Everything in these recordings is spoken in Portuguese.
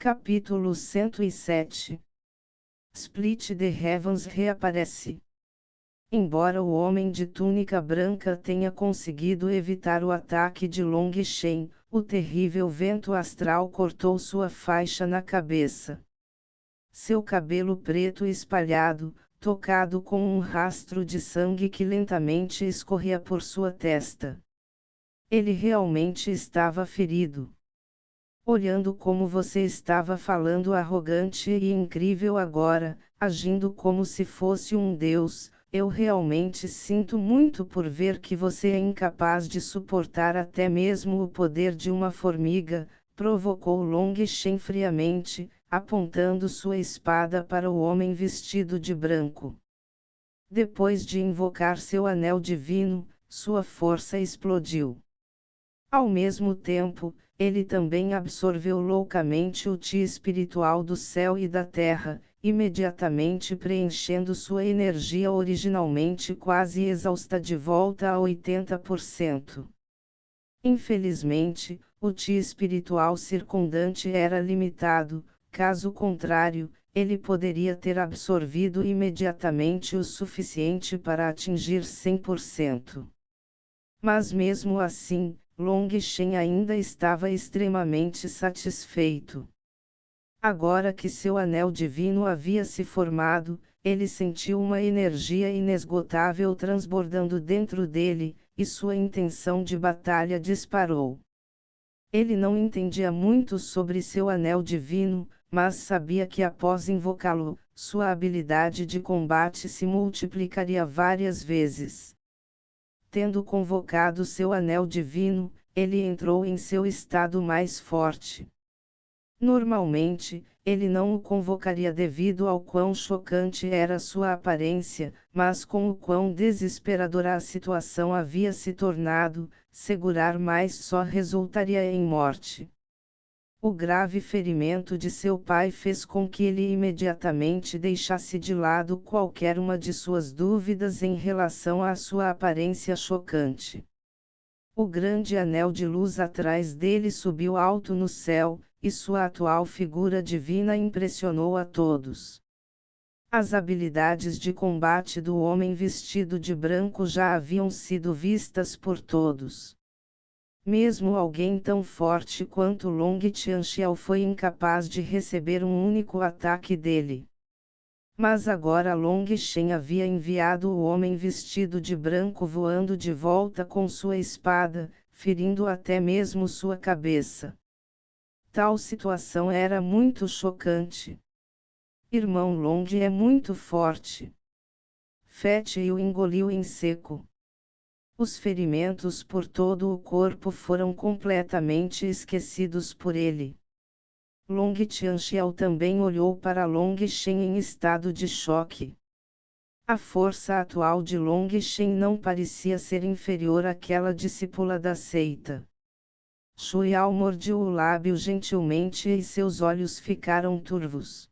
Capítulo 107. Split the Heavens reaparece. Embora o homem de túnica branca tenha conseguido evitar o ataque de Long Shen, o terrível vento astral cortou sua faixa na cabeça. Seu cabelo preto espalhado, tocado com um rastro de sangue que lentamente escorria por sua testa. Ele realmente estava ferido. Olhando como você estava falando arrogante e incrível agora, agindo como se fosse um deus, eu realmente sinto muito por ver que você é incapaz de suportar até mesmo o poder de uma formiga, provocou Long Shen friamente, apontando sua espada para o homem vestido de branco. Depois de invocar seu anel divino, sua força explodiu. Ao mesmo tempo, ele também absorveu loucamente o Ti espiritual do céu e da terra, imediatamente preenchendo sua energia originalmente quase exausta de volta a 80%. Infelizmente, o Ti espiritual circundante era limitado, caso contrário, ele poderia ter absorvido imediatamente o suficiente para atingir 100%. Mas mesmo assim, Long Shen ainda estava extremamente satisfeito. Agora que seu anel divino havia se formado, ele sentiu uma energia inesgotável transbordando dentro dele, e sua intenção de batalha disparou. Ele não entendia muito sobre seu anel divino, mas sabia que após invocá-lo, sua habilidade de combate se multiplicaria várias vezes. Tendo convocado seu anel divino, ele entrou em seu estado mais forte. Normalmente, ele não o convocaria devido ao quão chocante era sua aparência, mas com o quão desesperadora a situação havia se tornado, segurar mais só resultaria em morte. O grave ferimento de seu pai fez com que ele imediatamente deixasse de lado qualquer uma de suas dúvidas em relação à sua aparência chocante. O grande anel de luz atrás dele subiu alto no céu, e sua atual figura divina impressionou a todos. As habilidades de combate do homem vestido de branco já haviam sido vistas por todos. Mesmo alguém tão forte quanto Long Tianxiao foi incapaz de receber um único ataque dele. Mas agora Long Shen havia enviado o homem vestido de branco voando de volta com sua espada, ferindo até mesmo sua cabeça. Tal situação era muito chocante. Irmão Long é muito forte. Fett o engoliu em seco. Os ferimentos por todo o corpo foram completamente esquecidos por ele. Long Tianxiao também olhou para Long Shen em estado de choque. A força atual de Long Shen não parecia ser inferior àquela discípula da seita. Shuiao mordiu o lábio gentilmente e seus olhos ficaram turvos.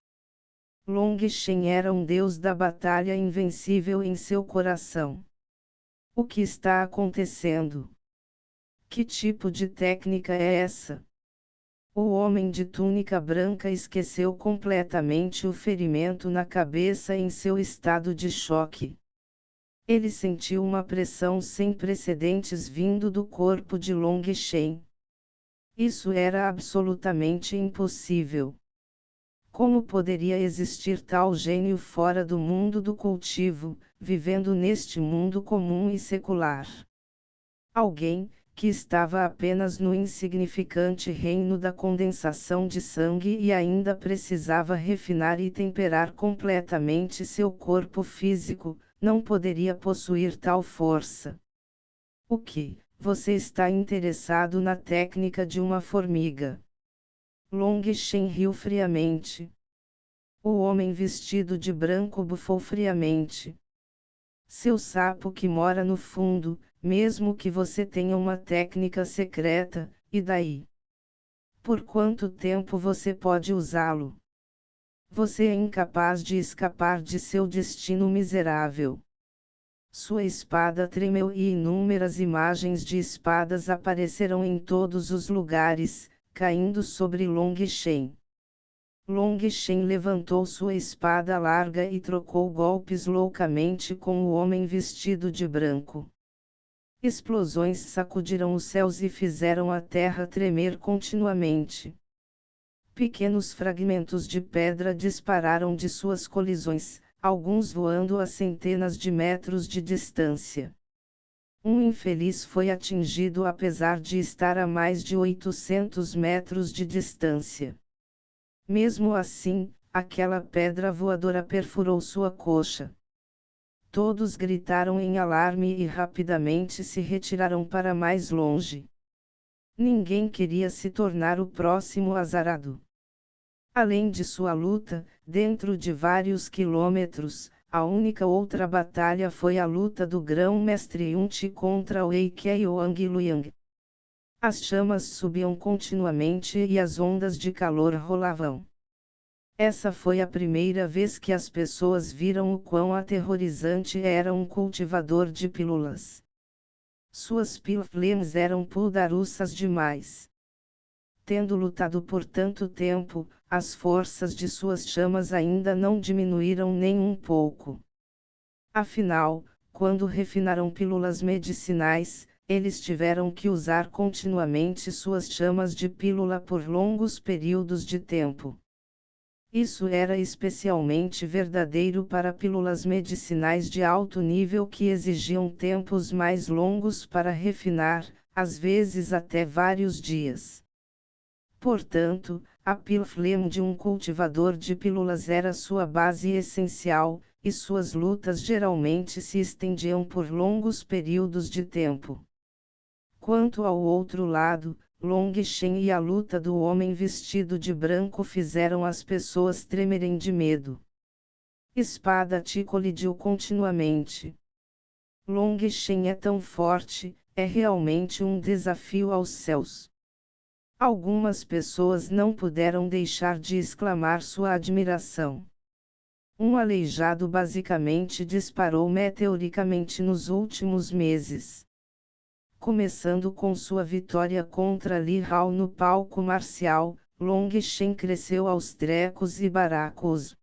Long Shen era um deus da batalha invencível em seu coração. O que está acontecendo? Que tipo de técnica é essa? O homem de túnica branca esqueceu completamente o ferimento na cabeça em seu estado de choque. Ele sentiu uma pressão sem precedentes vindo do corpo de Long Shen. Isso era absolutamente impossível. Como poderia existir tal gênio fora do mundo do cultivo, vivendo neste mundo comum e secular? Alguém, que estava apenas no insignificante reino da condensação de sangue e ainda precisava refinar e temperar completamente seu corpo físico, não poderia possuir tal força. O que? Você está interessado na técnica de uma formiga? Long Shen riu friamente. O homem vestido de branco bufou friamente. Seu sapo que mora no fundo, mesmo que você tenha uma técnica secreta, e daí? Por quanto tempo você pode usá-lo? Você é incapaz de escapar de seu destino miserável. Sua espada tremeu e inúmeras imagens de espadas apareceram em todos os lugares, caindo sobre Long Shen. Long Shen levantou sua espada larga e trocou golpes loucamente com o homem vestido de branco. Explosões sacudiram os céus e fizeram a terra tremer continuamente. Pequenos fragmentos de pedra dispararam de suas colisões, alguns voando a centenas de metros de distância. Um infeliz foi atingido apesar de estar a mais de 800 metros de distância. Mesmo assim, aquela pedra voadora perfurou sua coxa. Todos gritaram em alarme e rapidamente se retiraram para mais longe. Ninguém queria se tornar o próximo azarado. Além de sua luta, dentro de vários quilômetros, a única outra batalha foi a luta do grão-mestre Yunti contra Wei Kei Wang Luiyang. As chamas subiam continuamente e as ondas de calor rolavam. Essa foi a primeira vez que as pessoas viram o quão aterrorizante era um cultivador de pílulas. Suas pílulas eram poderosas demais. Tendo lutado por tanto tempo, as forças de suas chamas ainda não diminuíram nem um pouco. Afinal, quando refinaram pílulas medicinais, eles tiveram que usar continuamente suas chamas de pílula por longos períodos de tempo. Isso era especialmente verdadeiro para pílulas medicinais de alto nível que exigiam tempos mais longos para refinar, às vezes até vários dias. Portanto, a pílula de um cultivador de pílulas era sua base essencial, e suas lutas geralmente se estendiam por longos períodos de tempo. Quanto ao outro lado, Long Shen e a luta do homem vestido de branco fizeram as pessoas tremerem de medo. Espada Ti colidiu continuamente. Long Shen é tão forte, é realmente um desafio aos céus. Algumas pessoas não puderam deixar de exclamar sua admiração. Um aleijado basicamente disparou meteoricamente nos últimos meses. Começando com sua vitória contra Li Hao no palco marcial, Long Shen cresceu aos trecos e baracos.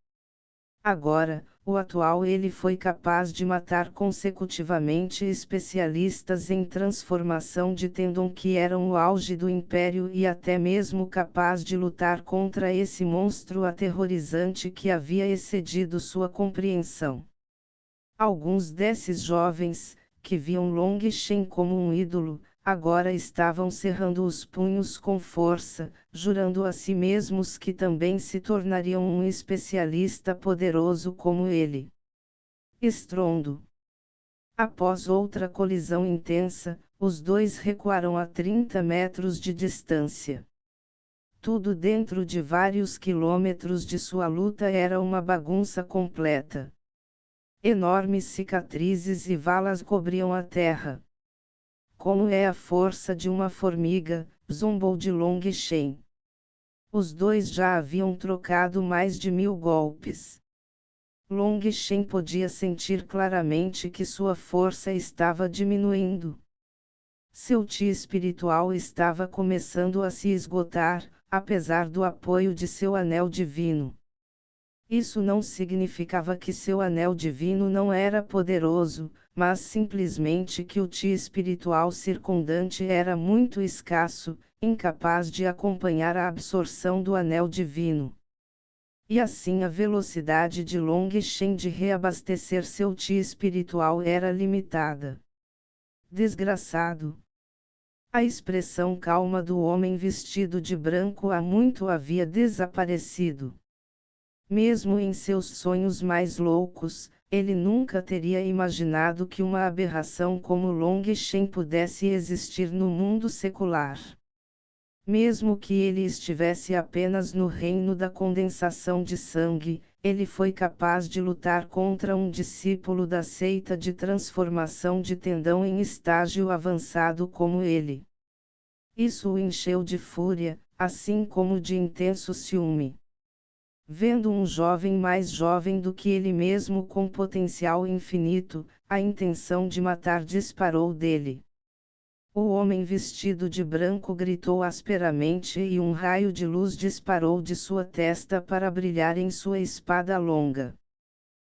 Agora, o atual ele foi capaz de matar consecutivamente especialistas em transformação de Tendon que eram o auge do império e até mesmo capaz de lutar contra esse monstro aterrorizante que havia excedido sua compreensão. Alguns desses jovens, que viam Long Shen como um ídolo, agora estavam cerrando os punhos com força, jurando a si mesmos que também se tornariam um especialista poderoso como ele. Estrondo. Após outra colisão intensa, os dois recuaram a 30 metros de distância. Tudo dentro de vários quilômetros de sua luta era uma bagunça completa. Enormes cicatrizes e valas cobriam a terra. Como é a força de uma formiga, zombou de Long Shen. Os dois já haviam trocado mais de 1000 golpes. Long Shen podia sentir claramente que sua força estava diminuindo. Seu Ti espiritual estava começando a se esgotar, apesar do apoio de seu anel divino. Isso não significava que seu anel divino não era poderoso, mas simplesmente que o Ti espiritual circundante era muito escasso, incapaz de acompanhar a absorção do anel divino. E assim a velocidade de Long Shen de reabastecer seu Ti espiritual era limitada. Desgraçado! A expressão calma do homem vestido de branco há muito havia desaparecido. Mesmo em seus sonhos mais loucos, ele nunca teria imaginado que uma aberração como Long Shen pudesse existir no mundo secular. Mesmo que ele estivesse apenas no reino da condensação de sangue, ele foi capaz de lutar contra um discípulo da seita de transformação de Tendão em estágio avançado como ele. Isso o encheu de fúria, assim como de intenso ciúme. Vendo um jovem mais jovem do que ele mesmo com potencial infinito, a intenção de matar disparou dele. O homem vestido de branco gritou asperamente e um raio de luz disparou de sua testa para brilhar em sua espada longa.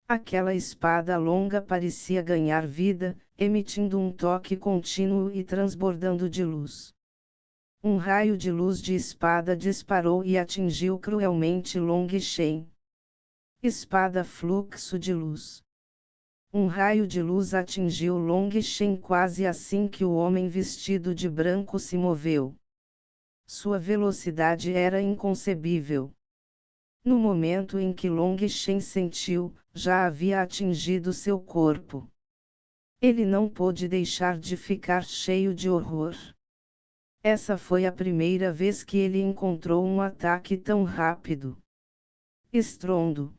Aquela espada longa parecia ganhar vida, emitindo um toque contínuo e transbordando de luz. Um raio de luz de espada disparou e atingiu cruelmente Long Shen. Espada fluxo de luz. Um raio de luz atingiu Long Shen quase assim que o homem vestido de branco se moveu. Sua velocidade era inconcebível. No momento em que Long Shen sentiu, já havia atingido seu corpo. Ele não pôde deixar de ficar cheio de horror. Essa foi a primeira vez que ele encontrou um ataque tão rápido. Estrondo.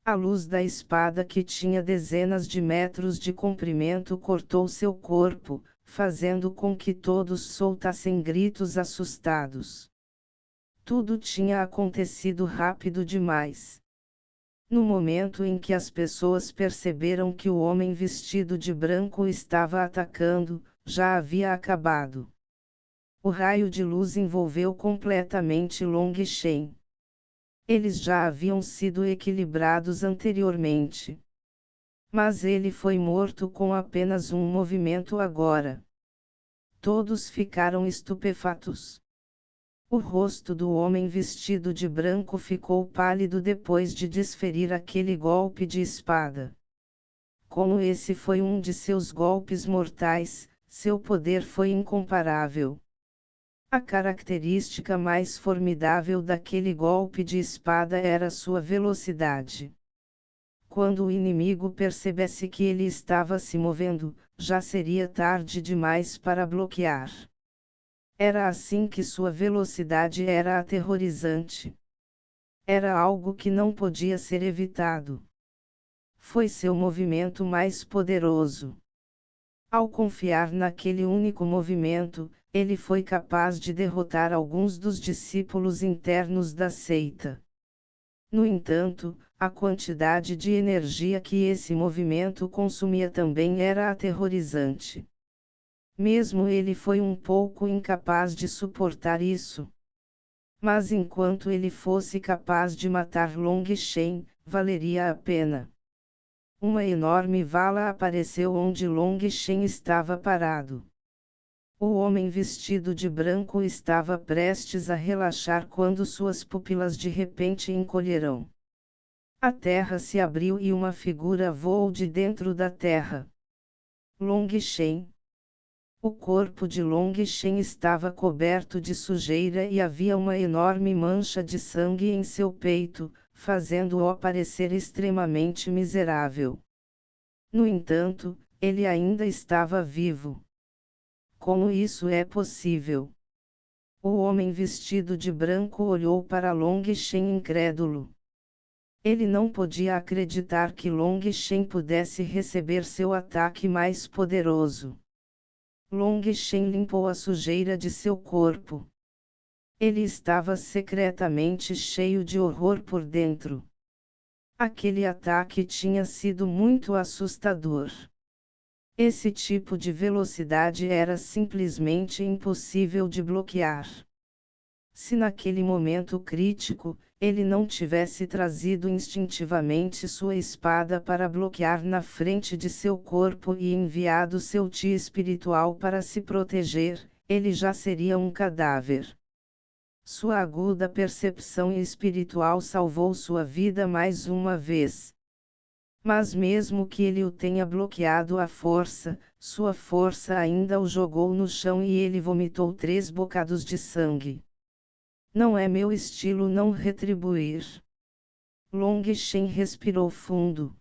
A luz da espada que tinha dezenas de metros de comprimento cortou seu corpo, fazendo com que todos soltassem gritos assustados. Tudo tinha acontecido rápido demais. No momento em que as pessoas perceberam que o homem vestido de branco estava atacando, já havia acabado. O raio de luz envolveu completamente Long Shen. Eles já haviam sido equilibrados anteriormente. Mas ele foi morto com apenas um movimento agora. Todos ficaram estupefatos. O rosto do homem vestido de branco ficou pálido depois de desferir aquele golpe de espada. Como esse foi um de seus golpes mortais, seu poder foi incomparável. A característica mais formidável daquele golpe de espada era sua velocidade. Quando o inimigo percebesse que ele estava se movendo, já seria tarde demais para bloquear. Era assim que sua velocidade era aterrorizante. Era algo que não podia ser evitado. Foi seu movimento mais poderoso. Ao confiar naquele único movimento, ele foi capaz de derrotar alguns dos discípulos internos da seita. No entanto, a quantidade de energia que esse movimento consumia também era aterrorizante. Mesmo ele foi um pouco incapaz de suportar isso. Mas enquanto ele fosse capaz de matar Long Shen, valeria a pena. Uma enorme vala apareceu onde Long Shen estava parado. O homem vestido de branco estava prestes a relaxar quando suas pupilas de repente encolheram. A terra se abriu e uma figura voou de dentro da terra. Long Shen. O corpo de Long Shen estava coberto de sujeira e havia uma enorme mancha de sangue em seu peito, fazendo-o parecer extremamente miserável. No entanto, ele ainda estava vivo. Como isso é possível? O homem vestido de branco olhou para Long Shen incrédulo. Ele não podia acreditar que Long Shen pudesse receber seu ataque mais poderoso. Long Shen limpou a sujeira de seu corpo. Ele estava secretamente cheio de horror por dentro. Aquele ataque tinha sido muito assustador. Esse tipo de velocidade era simplesmente impossível de bloquear. Se naquele momento crítico, ele não tivesse trazido instintivamente sua espada para bloquear na frente de seu corpo e enviado seu Ti espiritual para se proteger, ele já seria um cadáver. Sua aguda percepção espiritual salvou sua vida mais uma vez. Mas mesmo que ele o tenha bloqueado à força, sua força ainda o jogou no chão e ele vomitou 3 bocados de sangue. Não é meu estilo não retribuir. Long Shen respirou fundo.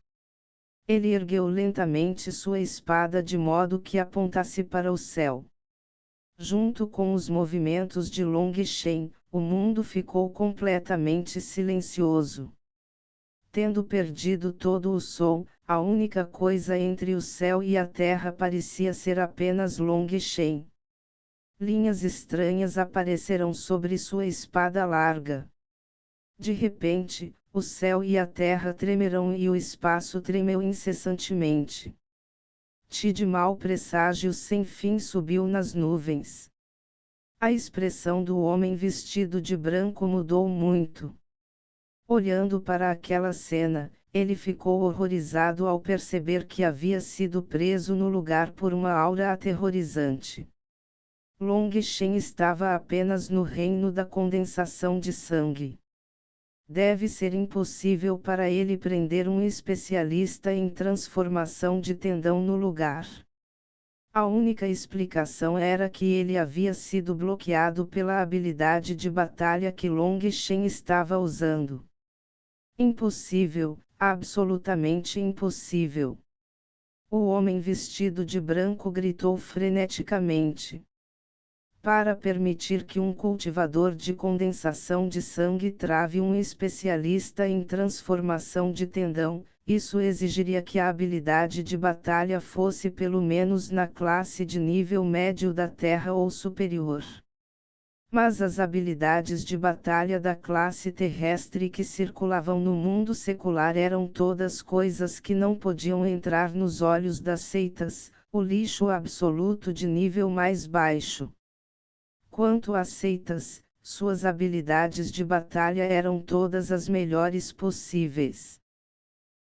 Ele ergueu lentamente sua espada de modo que apontasse para o céu. Junto com os movimentos de Long Shen, o mundo ficou completamente silencioso. Tendo perdido todo o som, a única coisa entre o céu e a terra parecia ser apenas Long Shen. Linhas estranhas apareceram sobre sua espada larga. De repente, o céu e a terra tremeram e o espaço tremeu incessantemente. De mau presságio sem fim subiu nas nuvens. A expressão do homem vestido de branco mudou muito. Olhando para aquela cena, ele ficou horrorizado ao perceber que havia sido preso no lugar por uma aura aterrorizante. Long Shen estava apenas no reino da condensação de sangue. Deve ser impossível para ele prender um especialista em transformação de tendão no lugar. A única explicação era que ele havia sido bloqueado pela habilidade de batalha que Long Shen estava usando. Impossível, absolutamente impossível. O homem vestido de branco gritou freneticamente. Para permitir que um cultivador de condensação de sangue trave um especialista em transformação de tendão, isso exigiria que a habilidade de batalha fosse pelo menos na classe de nível médio da Terra ou superior. Mas as habilidades de batalha da classe terrestre que circulavam no mundo secular eram todas coisas que não podiam entrar nos olhos das seitas, o lixo absoluto de nível mais baixo. Quanto às seitas, suas habilidades de batalha eram todas as melhores possíveis.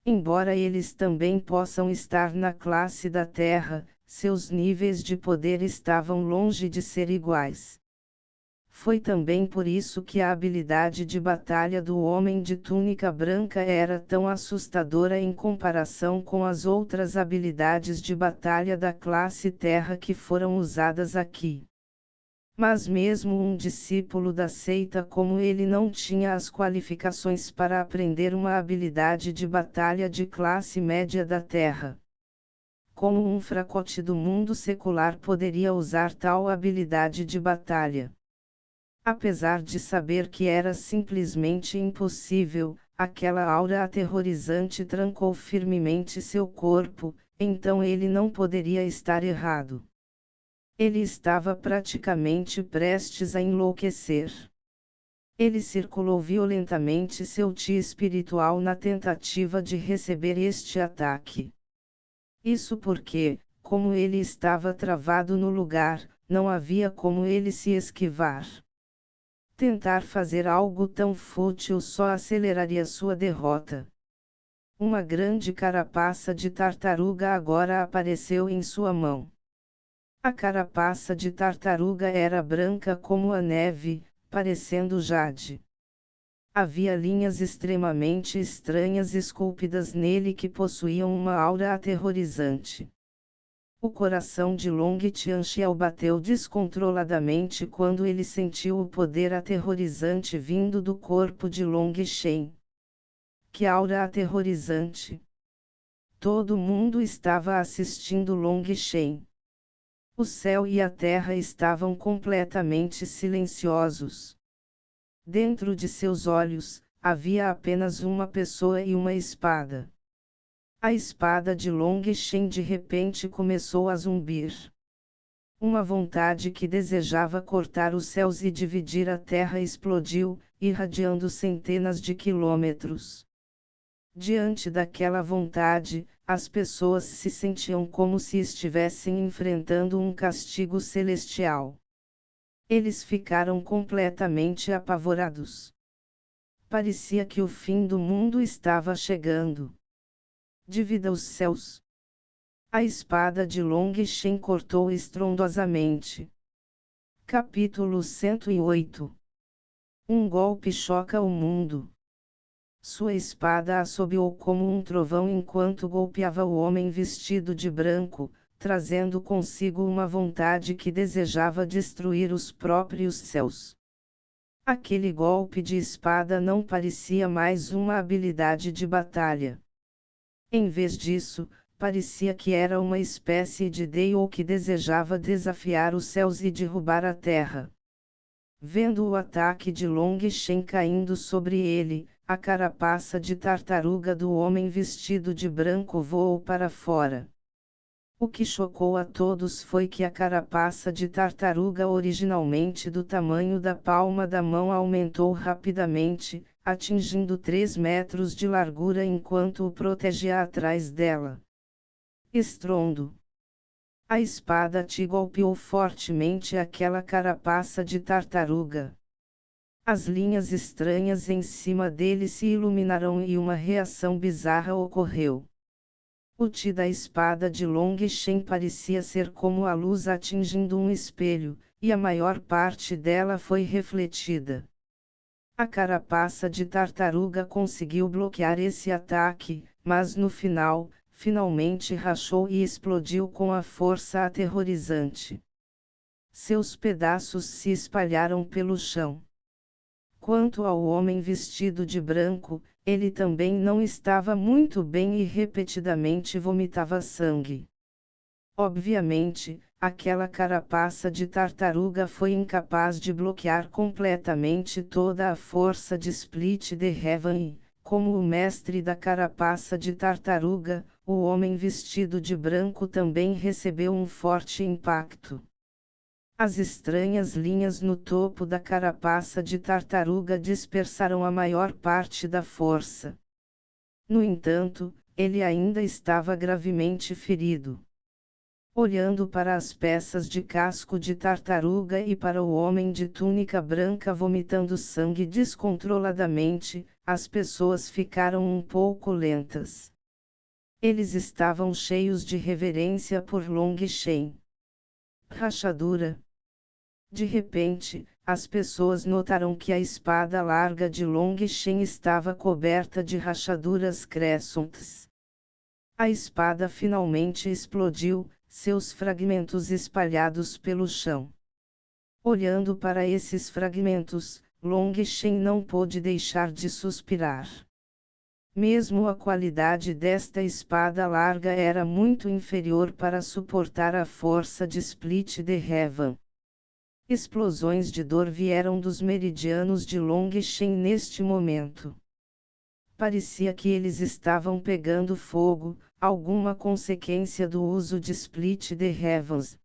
Embora eles também possam estar na classe da Terra, seus níveis de poder estavam longe de ser iguais. Foi também por isso que a habilidade de batalha do homem de túnica branca era tão assustadora em comparação com as outras habilidades de batalha da classe Terra que foram usadas aqui. Mas mesmo um discípulo da seita como ele não tinha as qualificações para aprender uma habilidade de batalha de classe média da Terra. Como um fracote do mundo secular poderia usar tal habilidade de batalha? Apesar de saber que era simplesmente impossível, aquela aura aterrorizante trancou firmemente seu corpo, então ele não poderia estar errado. Ele estava praticamente prestes a enlouquecer. Ele circulou violentamente seu chi espiritual na tentativa de receber este ataque. Isso porque, como ele estava travado no lugar, não havia como ele se esquivar. Tentar fazer algo tão fútil só aceleraria sua derrota. Uma grande carapaça de tartaruga agora apareceu em sua mão. A carapaça de tartaruga era branca como a neve, parecendo jade. Havia linhas extremamente estranhas esculpidas nele que possuíam uma aura aterrorizante. O coração de Long Tianxiao bateu descontroladamente quando ele sentiu o poder aterrorizante vindo do corpo de Long Shen. Que aura aterrorizante! Todo mundo estava assistindo Long Shen. O céu e a terra estavam completamente silenciosos. Dentro de seus olhos, havia apenas uma pessoa e uma espada. A espada de Long Shen de repente começou a zumbir. Uma vontade que desejava cortar os céus e dividir a terra explodiu, irradiando centenas de quilômetros. Diante daquela vontade, as pessoas se sentiam como se estivessem enfrentando um castigo celestial. Eles ficaram completamente apavorados. Parecia que o fim do mundo estava chegando. Divida os céus. A espada de Long Shen cortou estrondosamente. Capítulo 108. Um golpe choca o mundo. Sua espada assobiou como um trovão enquanto golpeava o homem vestido de branco, trazendo consigo uma vontade que desejava destruir os próprios céus. Aquele golpe de espada não parecia mais uma habilidade de batalha. Em vez disso, parecia que era uma espécie de deus que desejava desafiar os céus e derrubar a terra. Vendo o ataque de Long Shen caindo sobre ele, a carapaça de tartaruga do homem vestido de branco voou para fora. O que chocou a todos foi que a carapaça de tartaruga originalmente do tamanho da palma da mão aumentou rapidamente, atingindo 3 metros de largura enquanto o protegia atrás dela. Estrondo. A espada te golpeou fortemente aquela carapaça de tartaruga. As linhas estranhas em cima dele se iluminaram e uma reação bizarra ocorreu. O ti da espada de Long Shen parecia ser como a luz atingindo um espelho, e a maior parte dela foi refletida. A carapaça de tartaruga conseguiu bloquear esse ataque, mas no final, finalmente rachou e explodiu com a força aterrorizante. Seus pedaços se espalharam pelo chão. Quanto ao homem vestido de branco, ele também não estava muito bem e repetidamente vomitava sangue. Obviamente, aquela carapaça de tartaruga foi incapaz de bloquear completamente toda a força de Split the Heaven e, como o mestre da carapaça de tartaruga, o homem vestido de branco também recebeu um forte impacto. As estranhas linhas no topo da carapaça de tartaruga dispersaram a maior parte da força. No entanto, ele ainda estava gravemente ferido. Olhando para as peças de casco de tartaruga e para o homem de túnica branca vomitando sangue descontroladamente, as pessoas ficaram um pouco lentas. Eles estavam cheios de reverência por Long Shen. Rachadura. De repente, as pessoas notaram que a espada larga de Long Shen estava coberta de rachaduras crescentes. A espada finalmente explodiu, seus fragmentos espalhados pelo chão. Olhando para esses fragmentos, Long Shen não pôde deixar de suspirar. Mesmo a qualidade desta espada larga era muito inferior para suportar a força de Split the Heaven. Explosões de dor vieram dos meridianos de Long Shen neste momento. Parecia que eles estavam pegando fogo, alguma consequência do uso de Split the Heavens.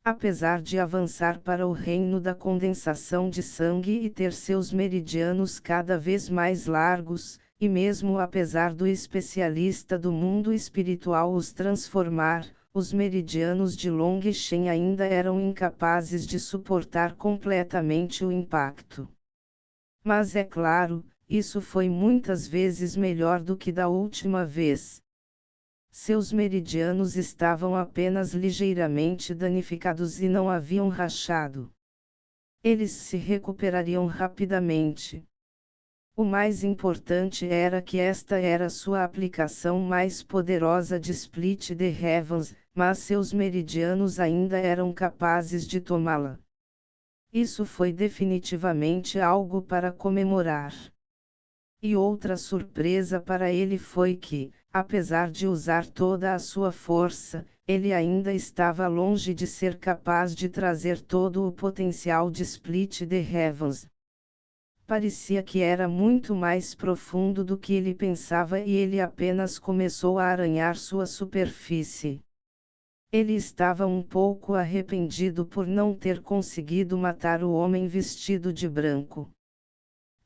Apesar de avançar para o reino da condensação de sangue e ter seus meridianos cada vez mais largos, e mesmo apesar do especialista do mundo espiritual os transformar, os meridianos de Long Shen ainda eram incapazes de suportar completamente o impacto. Mas é claro, isso foi muitas vezes melhor do que da última vez. Seus meridianos estavam apenas ligeiramente danificados e não haviam rachado. Eles se recuperariam rapidamente. O mais importante era que esta era sua aplicação mais poderosa de Split the Heavens, mas seus meridianos ainda eram capazes de tomá-la. Isso foi definitivamente algo para comemorar. E outra surpresa para ele foi que, apesar de usar toda a sua força, ele ainda estava longe de ser capaz de trazer todo o potencial de Split the Heavens. Parecia que era muito mais profundo do que ele pensava e ele apenas começou a aranhar sua superfície. Ele estava um pouco arrependido por não ter conseguido matar o homem vestido de branco.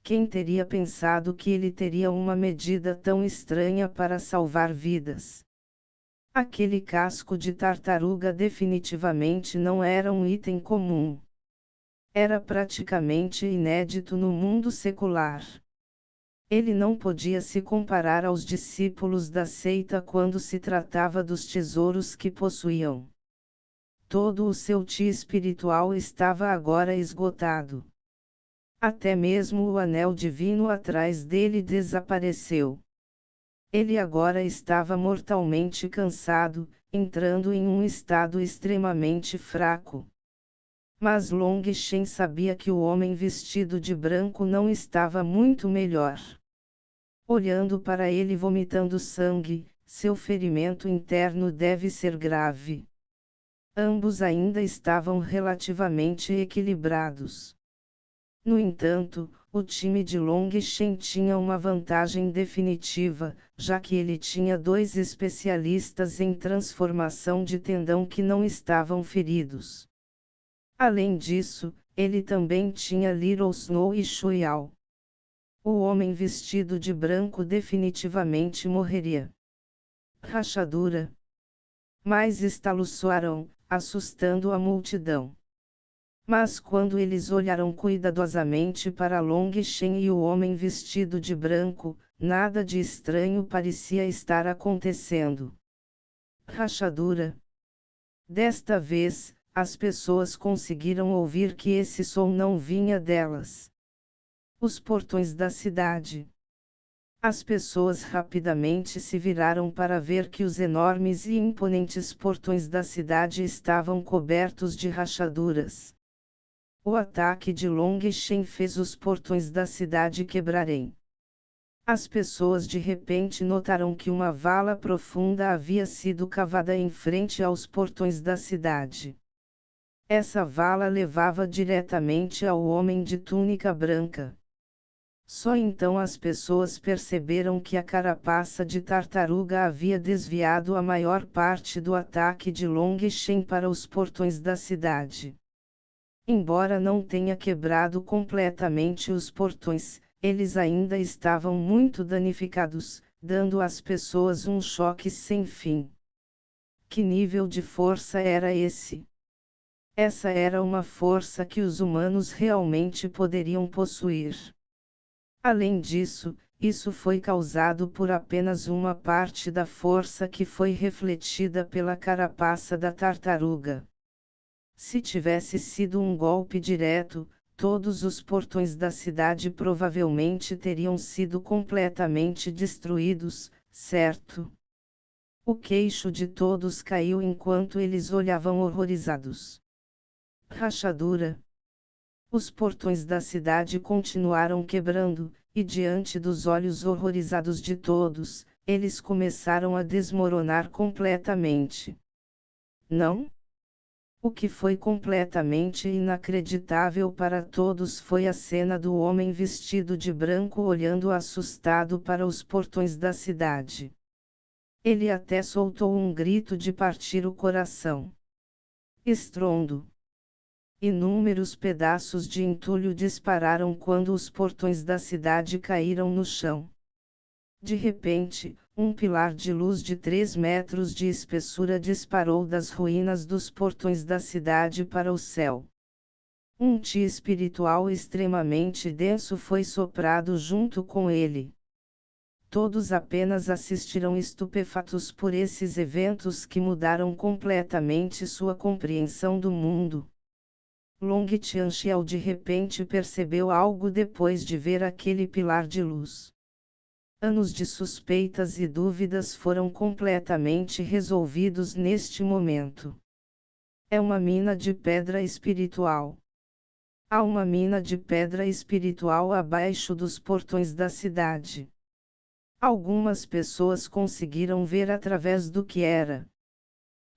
Quem teria pensado que ele teria uma medida tão estranha para salvar vidas? Aquele casco de tartaruga definitivamente não era um item comum. Era praticamente inédito no mundo secular. Ele não podia se comparar aos discípulos da seita quando se tratava dos tesouros que possuíam. Todo o seu ti espiritual estava agora esgotado. Até mesmo o anel divino atrás dele desapareceu. Ele agora estava mortalmente cansado, entrando em um estado extremamente fraco. Mas Long Shen sabia que o homem vestido de branco não estava muito melhor. Olhando para ele vomitando sangue, seu ferimento interno deve ser grave. Ambos ainda estavam relativamente equilibrados. No entanto, o time de Long Shen tinha uma vantagem definitiva, já que ele tinha dois especialistas em transformação de tendão que não estavam feridos. Além disso, ele também tinha Little Snow e Shuiao. O homem vestido de branco definitivamente morreria. Rachadura. Mas estalos soaram, assustando a multidão. Mas quando eles olharam cuidadosamente para Long Shen e o homem vestido de branco, nada de estranho parecia estar acontecendo. Rachadura. Desta vez, as pessoas conseguiram ouvir que esse som não vinha delas. Os portões da cidade. As pessoas rapidamente se viraram para ver que os enormes e imponentes portões da cidade estavam cobertos de rachaduras. O ataque de Long Shen fez os portões da cidade quebrarem. As pessoas de repente notaram que uma vala profunda havia sido cavada em frente aos portões da cidade. Essa vala levava diretamente ao homem de túnica branca. Só então as pessoas perceberam que a carapaça de tartaruga havia desviado a maior parte do ataque de Long Shen para os portões da cidade. Embora não tenha quebrado completamente os portões, eles ainda estavam muito danificados, dando às pessoas um choque sem fim. Que nível de força era esse? Essa era uma força que os humanos realmente poderiam possuir. Além disso, isso foi causado por apenas uma parte da força que foi refletida pela carapaça da tartaruga. Se tivesse sido um golpe direto, todos os portões da cidade provavelmente teriam sido completamente destruídos, certo? O queixo de todos caiu enquanto eles olhavam horrorizados. Rachadura. Os portões da cidade continuaram quebrando, e diante dos olhos horrorizados de todos, eles começaram a desmoronar completamente. Não? O que foi completamente inacreditável para todos foi a cena do homem vestido de branco olhando assustado para os portões da cidade. Ele até soltou um grito de partir o coração. Estrondo. Inúmeros pedaços de entulho dispararam quando os portões da cidade caíram no chão. De repente, um pilar de luz de 3 metros de espessura disparou das ruínas dos portões da cidade para o céu. Um chi espiritual extremamente denso foi soprado junto com ele. Todos apenas assistiram estupefatos por esses eventos que mudaram completamente sua compreensão do mundo. Long Tianxiao de repente percebeu algo depois de ver aquele pilar de luz. Anos de suspeitas e dúvidas foram completamente resolvidos neste momento. É uma mina de pedra espiritual. Há uma mina de pedra espiritual abaixo dos portões da cidade. Algumas pessoas conseguiram ver através do que era.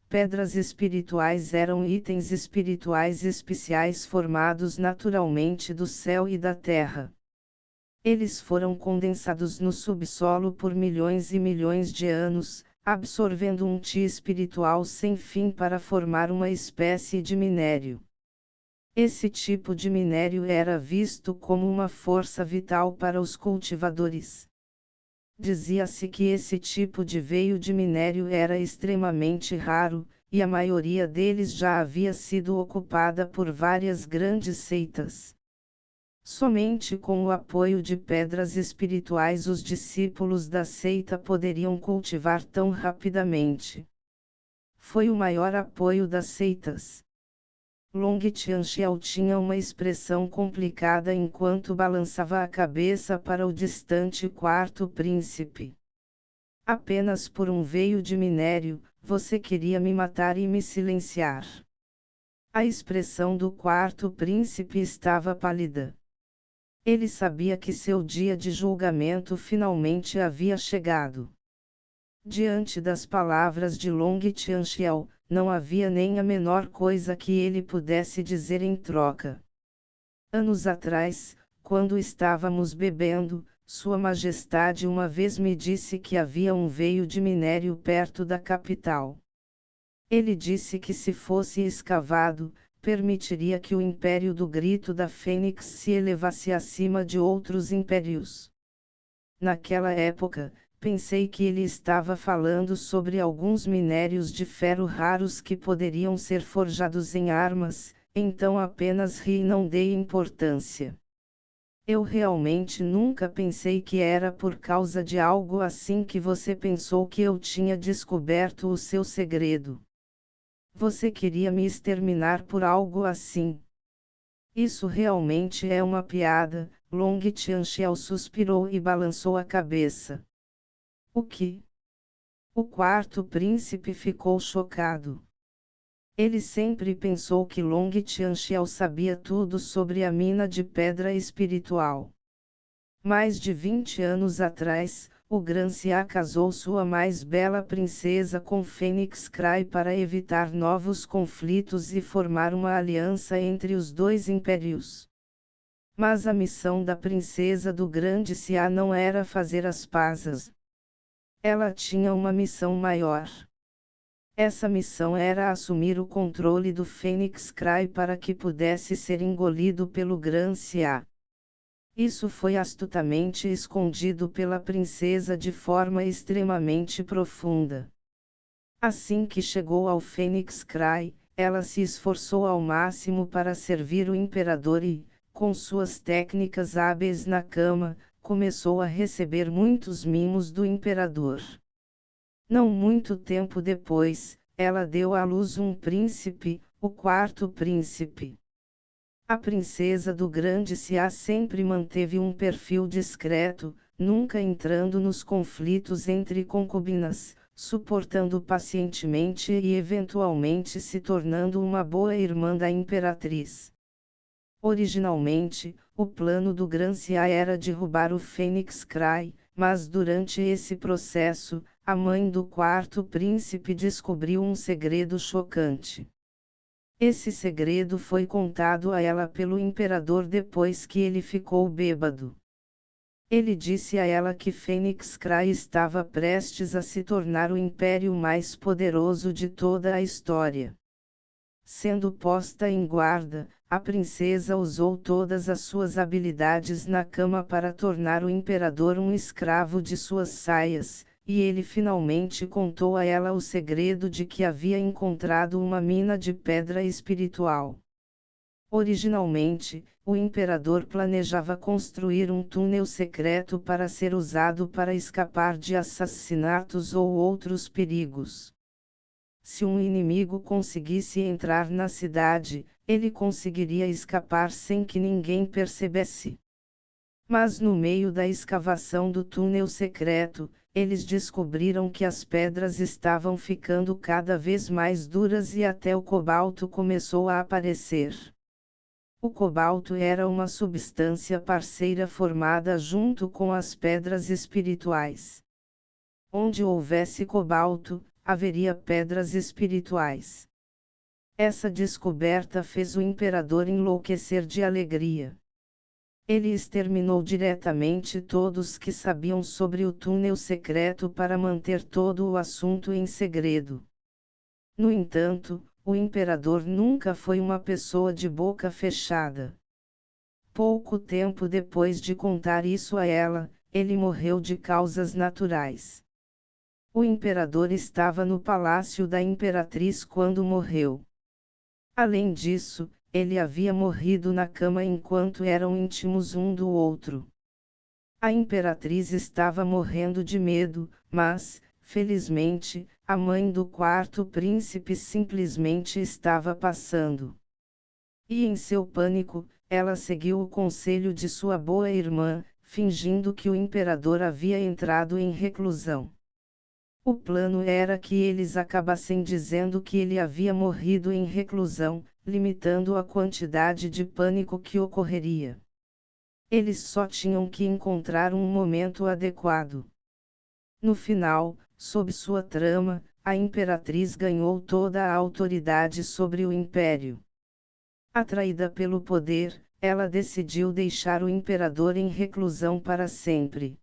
Pedras espirituais eram itens espirituais especiais formados naturalmente do céu e da terra. Eles foram condensados no subsolo por milhões e milhões de anos, absorvendo um chi espiritual sem fim para formar uma espécie de minério. Esse tipo de minério era visto como uma força vital para os cultivadores. Dizia-se que esse tipo de veio de minério era extremamente raro, e a maioria deles já havia sido ocupada por várias grandes seitas. Somente com o apoio de pedras espirituais os discípulos da seita poderiam cultivar tão rapidamente. Foi o maior apoio das seitas. Long Tianxiao tinha uma expressão complicada enquanto balançava a cabeça para o distante quarto príncipe. Apenas por um veio de minério, você queria me matar e me silenciar. A expressão do quarto príncipe estava pálida. Ele sabia que seu dia de julgamento finalmente havia chegado. Diante das palavras de Long Tianxiao, não havia nem a menor coisa que ele pudesse dizer em troca. Anos atrás, quando estávamos bebendo, Sua Majestade uma vez me disse que havia um veio de minério perto da capital. Ele disse que se fosse escavado, permitiria que o império do Grito da Fênix se elevasse acima de outros impérios. Naquela época, pensei que ele estava falando sobre alguns minérios de ferro raros que poderiam ser forjados em armas, então apenas ri e não dei importância. Eu realmente nunca pensei que era por causa de algo assim que você pensou que eu tinha descoberto o seu segredo. Você queria me exterminar por algo assim. Isso realmente é uma piada, Long Tianxiao suspirou e balançou a cabeça. O que? O quarto príncipe ficou chocado. Ele sempre pensou que Long Tianxiao sabia tudo sobre a mina de pedra espiritual. Mais de 20 anos atrás, o Gran Xia casou sua mais bela princesa com Fênix Cry para evitar novos conflitos e formar uma aliança entre os dois impérios. Mas a missão da princesa do Grande Xia não era fazer as pazes. Ela tinha uma missão maior. Essa missão era assumir o controle do Fênix Cry para que pudesse ser engolido pelo Gran Xia. Isso foi astutamente escondido pela princesa de forma extremamente profunda. Assim que chegou ao Fênix Cry, ela se esforçou ao máximo para servir o imperador e, com suas técnicas hábeis na cama, começou a receber muitos mimos do imperador. Não muito tempo depois, ela deu à luz um príncipe, o quarto príncipe. A princesa do Grande Xia sempre manteve um perfil discreto, nunca entrando nos conflitos entre concubinas, suportando pacientemente e eventualmente se tornando uma boa irmã da imperatriz. Originalmente, o plano do Gran Xia era derrubar o Fênix Cry, mas durante esse processo, a mãe do quarto príncipe descobriu um segredo chocante. Esse segredo foi contado a ela pelo imperador depois que ele ficou bêbado. Ele disse a ela que Fênix Cry estava prestes a se tornar o império mais poderoso de toda a história. Sendo posta em guarda, a princesa usou todas as suas habilidades na cama para tornar o imperador um escravo de suas saias, e ele finalmente contou a ela o segredo de que havia encontrado uma mina de pedra espiritual. Originalmente, o imperador planejava construir um túnel secreto para ser usado para escapar de assassinatos ou outros perigos. Se um inimigo conseguisse entrar na cidade, ele conseguiria escapar sem que ninguém percebesse. Mas no meio da escavação do túnel secreto, eles descobriram que as pedras estavam ficando cada vez mais duras e até o cobalto começou a aparecer. O cobalto era uma substância parceira formada junto com as pedras espirituais. Onde houvesse cobalto, haveria pedras espirituais. Essa descoberta fez o imperador enlouquecer de alegria. Ele exterminou diretamente todos que sabiam sobre o túnel secreto para manter todo o assunto em segredo. No entanto, o imperador nunca foi uma pessoa de boca fechada. Pouco tempo depois de contar isso a ela, ele morreu de causas naturais. O imperador estava no palácio da imperatriz quando morreu. Além disso, ele havia morrido na cama enquanto eram íntimos um do outro. A imperatriz estava morrendo de medo, mas, felizmente, a mãe do quarto príncipe simplesmente estava passando. E em seu pânico, ela seguiu o conselho de sua boa irmã, fingindo que o imperador havia entrado em reclusão. O plano era que eles acabassem dizendo que ele havia morrido em reclusão, limitando a quantidade de pânico que ocorreria. Eles só tinham que encontrar um momento adequado. No final, sob sua trama, a imperatriz ganhou toda a autoridade sobre o império. Atraída pelo poder, ela decidiu deixar o imperador em reclusão para sempre.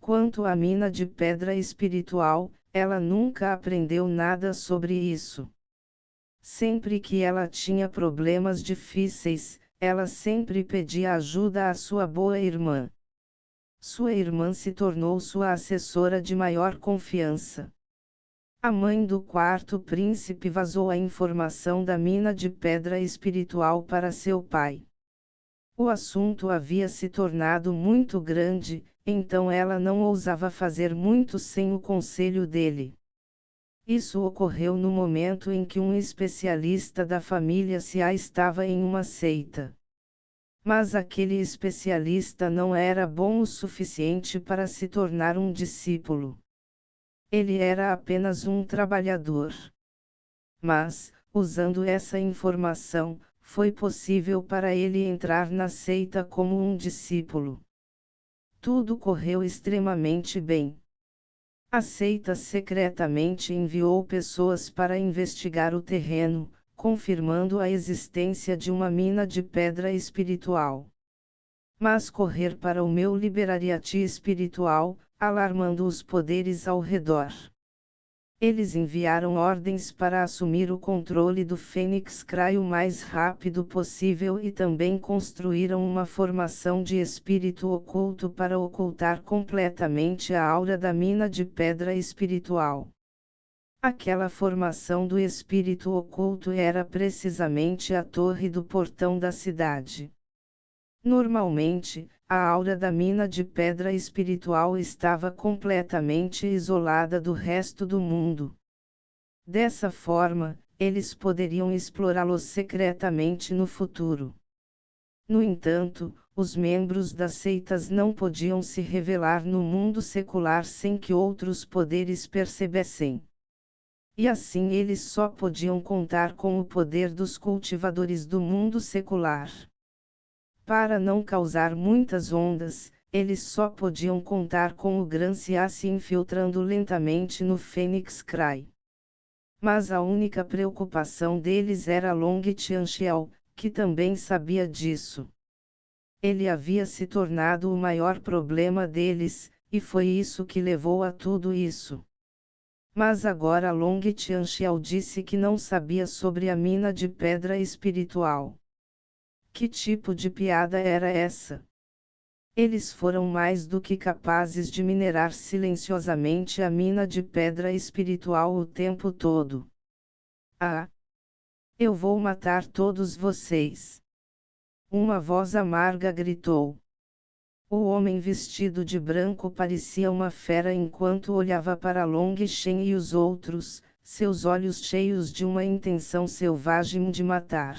Quanto à mina de pedra espiritual, ela nunca aprendeu nada sobre isso. Sempre que ela tinha problemas difíceis, ela sempre pedia ajuda à sua boa irmã. Sua irmã se tornou sua assessora de maior confiança. A mãe do quarto príncipe vazou a informação da mina de pedra espiritual para seu pai. O assunto havia se tornado muito grande, então ela não ousava fazer muito sem o conselho dele. Isso ocorreu no momento em que um especialista da família Sia estava em uma seita. Mas aquele especialista não era bom o suficiente para se tornar um discípulo. Ele era apenas um trabalhador. Mas, usando essa informação, foi possível para ele entrar na seita como um discípulo. Tudo correu extremamente bem. A seita secretamente enviou pessoas para investigar o terreno, confirmando a existência de uma mina de pedra espiritual. Mas correr para o meu liberaria-te espiritual, alarmando os poderes ao redor. Eles enviaram ordens para assumir o controle do Fênix Cry o mais rápido possível e também construíram uma formação de espírito oculto para ocultar completamente a aura da mina de pedra espiritual. Aquela formação do espírito oculto era precisamente a torre do portão da cidade. Normalmente, a aura da mina de pedra espiritual estava completamente isolada do resto do mundo. Dessa forma, eles poderiam explorá-lo secretamente no futuro. No entanto, os membros das seitas não podiam se revelar no mundo secular sem que outros poderes percebessem. E assim eles só podiam contar com o poder dos cultivadores do mundo secular. Para não causar muitas ondas, eles só podiam contar com o Gran-Cia se infiltrando lentamente no Fênix Cry. Mas a única preocupação deles era Long Tianxiao, que também sabia disso. Ele havia se tornado o maior problema deles, e foi isso que levou a tudo isso. Mas agora Long Tianxiao disse que não sabia sobre a mina de pedra espiritual. Que tipo de piada era essa? Eles foram mais do que capazes de minerar silenciosamente a mina de pedra espiritual o tempo todo. Ah! Eu vou matar todos vocês! Uma voz amarga gritou. O homem vestido de branco parecia uma fera enquanto olhava para Long Shen e os outros, seus olhos cheios de uma intenção selvagem de matar.